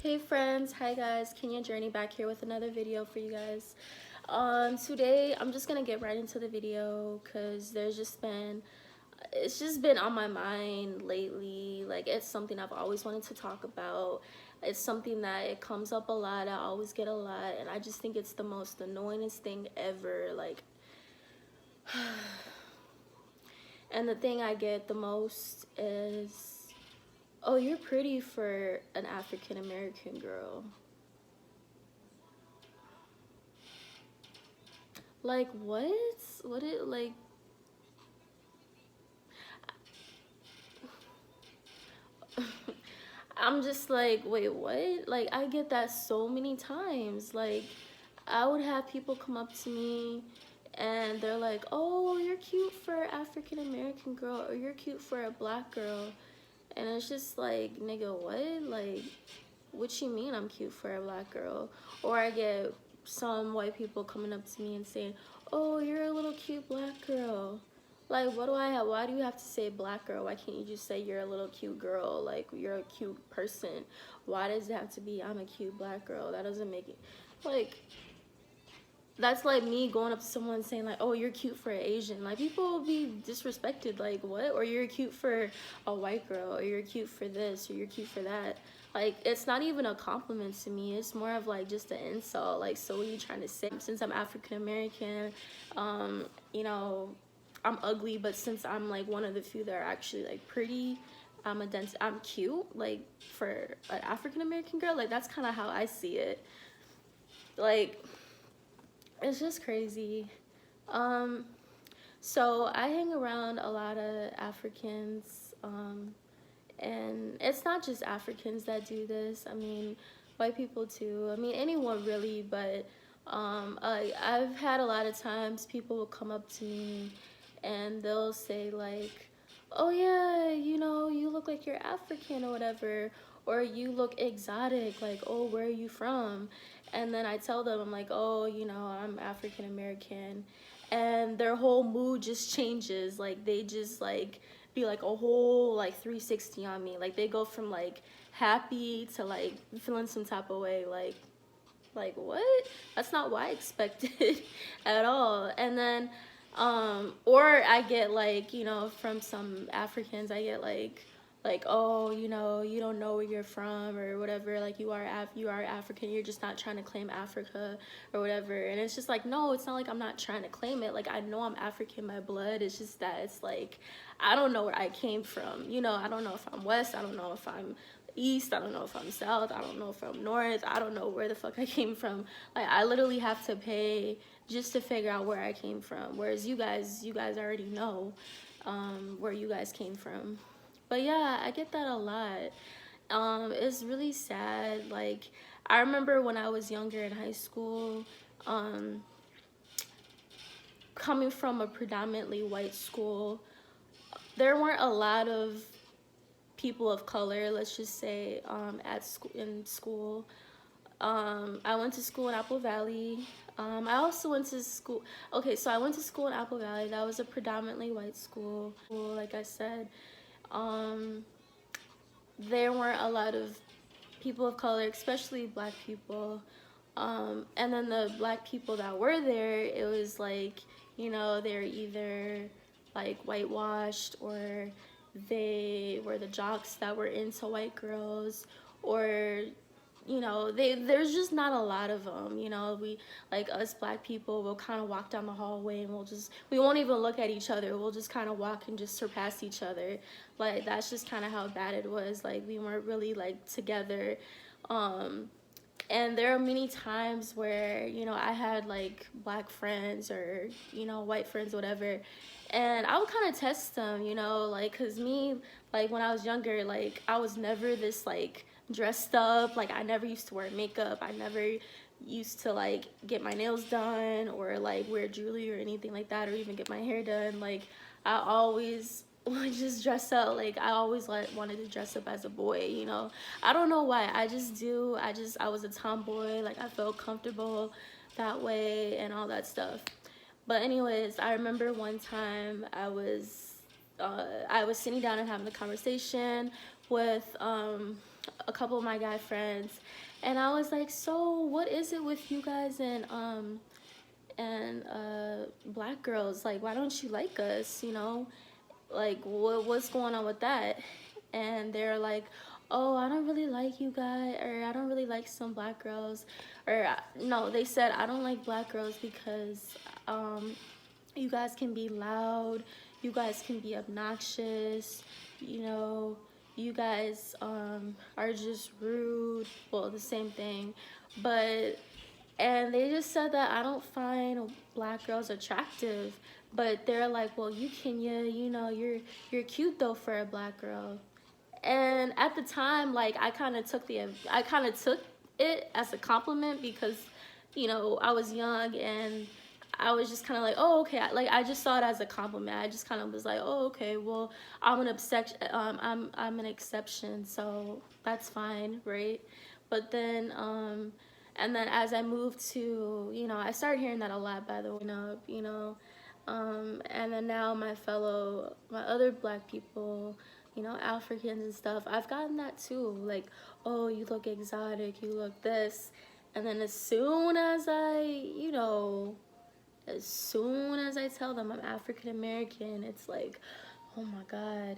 Hey friends, hi guys, Kenya Journey back here with another video for you guys. Today I'm just gonna get right into the video because it's just been on my mind lately. Like, it's something I've always wanted to talk about. It's something that it comes up a lot. I always get a lot, and I just think it's the most annoyingest thing ever. Like, and the thing I get the most is, oh, you're pretty for an African American girl. Like, what? What it like? I'm just like, wait, what? Like, I get that so many times. Like, I would have people come up to me and they're like, oh, you're cute for an African American girl, or you're cute for a black girl. And it's just like, nigga, what? Like, what you mean I'm cute for a black girl? Or I get some white people coming up to me and saying, oh, you're a little cute black girl. Like, what do I have? Why do you have to say black girl? Why can't you just say you're a little cute girl? Like, you're a cute person. Why does it have to be I'm a cute black girl? That doesn't make it, like, that's like me going up to someone and saying like, oh, you're cute for an Asian. Like, people will be disrespected. Like, what? Or you're cute for a white girl, or you're cute for this, or you're cute for that. Like, it's not even a compliment to me. It's more of like just an insult. Like, so what are you trying to say? Since I'm African American, you know, I'm ugly, but since I'm like one of the few that are actually like pretty, I'm cute, like, for an African American girl. Like, that's kind of how I see it. Like, it's just crazy. Um, so I hang around a lot of Africans, and it's not just Africans that do this. I mean, white people too. I mean, anyone really, but I've had a lot of times people will come up to me and they'll say like, oh yeah, you know, you look like you're African or whatever, or you look exotic, like, oh, where are you from? And then I tell them, I'm like, oh, you know, I'm African American. And their whole mood just changes. Like, they just like be like a whole like 360 on me. Like, they go from like happy to like feeling some type of way. Like what? That's not what I expected at all. And then or I get like, you know, from some Africans, I get like, oh, you know, you don't know where you're from or whatever, like you are African, you're just not trying to claim Africa or whatever. And it's just like, no, it's not like I'm not trying to claim it. Like, I know I'm African by blood. It's just that it's like, I don't know where I came from, you know. I don't know if I'm West, I don't know if I'm East, I don't know if I'm South, I don't know if I'm North, I don't know where the fuck I came from. Like, I literally have to pay just to figure out where I came from, whereas you guys already know where you guys came from. But yeah, I get that a lot. It's really sad. Like, I remember when I was younger in high school, coming from a predominantly white school, there weren't a lot of people of color, let's just say, in school. I went to school in Apple Valley. I also went to school. Okay, so I went to school in Apple Valley. That was a predominantly white school. Like I said, there weren't a lot of people of color, especially black people. And then the black people that were there, it was like, you know, they're either like whitewashed, or they were the jocks that were into white girls, or, you know, there's just not a lot of them. You know, we, like, us black people, will kind of walk down the hallway and we won't even look at each other. We'll just kind of walk and just surpass each other. Like, that's just kind of how bad it was. Like, we weren't really like together. And there are many times where, you know, I had like black friends, or, you know, white friends, whatever, and I would kind of test them, you know, like, cause me, like, when I was younger, like, I was never this like dressed up. Like, I never used to wear makeup. I never used to like get my nails done, or like wear jewelry or anything like that, or even get my hair done. Like, I always would just dress up. Like, I always like wanted to dress up as a boy, you know. I don't know why. I was a tomboy. Like, I felt comfortable that way and all that stuff. But anyways, I remember one time I was I was sitting down and having a conversation with a couple of my guy friends, and I was like, so what is it with you guys and black girls? Like, why don't you like us? You know, like what's going on with that? And they're like, oh, I don't really like you guys, or I don't really like some black girls, or no, they said I don't like black girls because you guys can be loud, you guys can be obnoxious, you know, you guys are just rude. Well, the same thing, but and they just said that I don't find black girls attractive, but they're like, well, you Kenya, you know, you're cute though for a black girl. And at the time, like I kind of took it as a compliment because, you know, I was young and I was just kind of like, oh, okay. Like I just saw it as a compliment. I just kind of was like, oh, okay. Well, I'm an exception, so that's fine, right? But then, and then as I moved to, you know, I started hearing that a lot. By the way, and then now my other black people, you know, Africans and stuff, I've gotten that too. Like, oh, you look exotic, you look this. And then as soon as I tell them I'm African American, it's like, oh my God.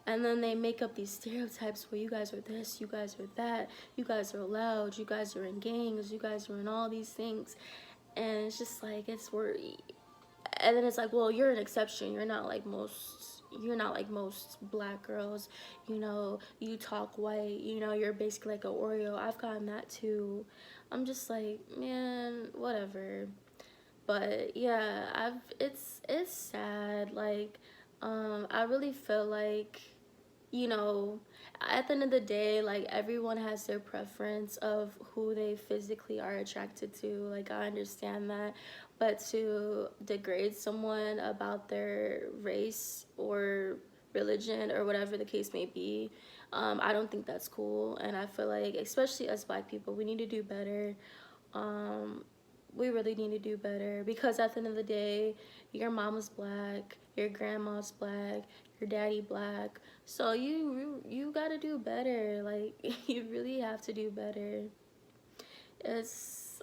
And then they make up these stereotypes where you guys are this, you guys are that, you guys are loud, you guys are in gangs, you guys are in all these things. And it's just like, it's worry. And then it's like, well, you're an exception. You're not like most black girls. You know, you talk white, you know, you're basically like an Oreo. I've gotten that too. I'm just like, man, whatever. But yeah, it's sad. Like, I really feel like, you know, at the end of the day, like everyone has their preference of who they physically are attracted to. Like I understand that, but to degrade someone about their race or religion or whatever the case may be, I don't think that's cool. And I feel like, especially as black people, we need to do better. Um, we really need to do better because at the end of the day, your mama's black, your grandma's black, your daddy black, so you gotta do better. Like you really have to do better. It's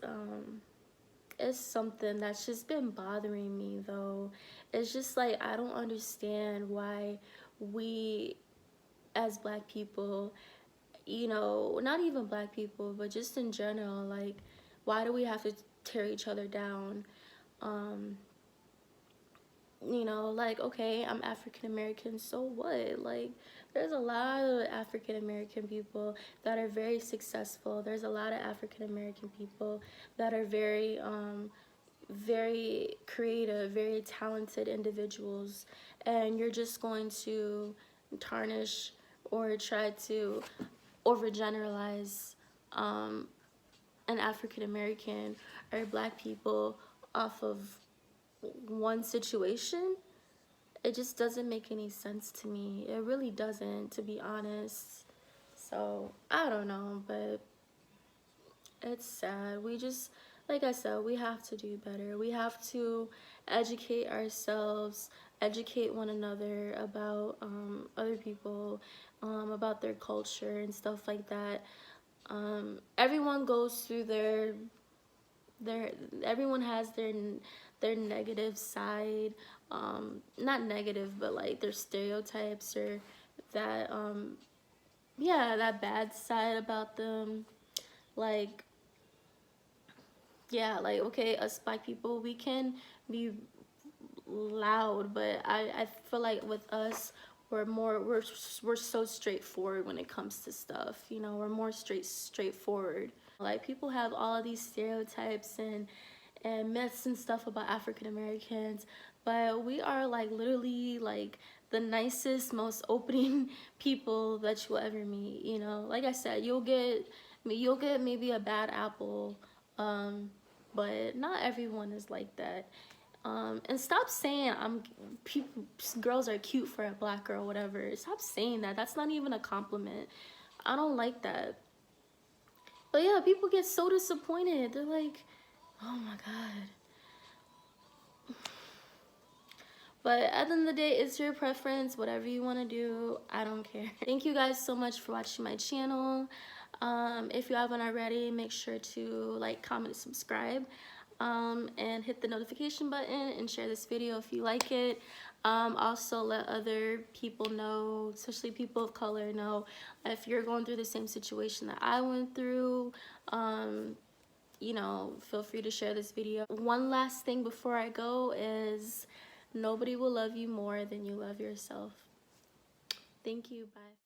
it's something that's just been bothering me though. It's just like I don't understand why we as black people, you know, not even black people, but just in general, like why do we have to tear each other down? Um, you know, like, okay, I'm African American, so what? Like, there's a lot of African American people that are very successful. There's a lot of African American people that are very creative, very talented individuals, and you're just going to tarnish or try to overgeneralize an African American or black people off of one situation. It just doesn't make any sense to me. It really doesn't, to be honest. So I don't know, but it's sad. We just, like I said, we have to do better. We have to educate ourselves, educate one another about other people, about their culture and stuff like that. Everyone goes through their everyone has their negative side, not negative, but like their stereotypes or that yeah, that bad side about them. Like, yeah, like, okay, us black people, we can be loud, but I feel like with us, we're so straightforward when it comes to stuff. You know, we're more straightforward. Like people have all of these stereotypes and myths and stuff about African Americans, but we are like literally like the nicest, most opening people that you'll ever meet. You know, like I said, you'll get maybe a bad apple, but not everyone is like that. And stop saying girls are cute for a black girl, whatever. Stop saying that. That's not even a compliment. I don't like that. But yeah, people get so disappointed. They're like, oh my God, But at the end of the day, it's your preference. Whatever you want to do, I don't care. Thank you guys so much for watching my channel. If you haven't already, make sure to like, comment, subscribe, and hit the notification button and share this video if you like it. Also let other people know, especially people of color, know if you're going through the same situation that I went through. You know, feel free to share this video. One last thing before I go is nobody will love you more than you love yourself. Thank you. Bye.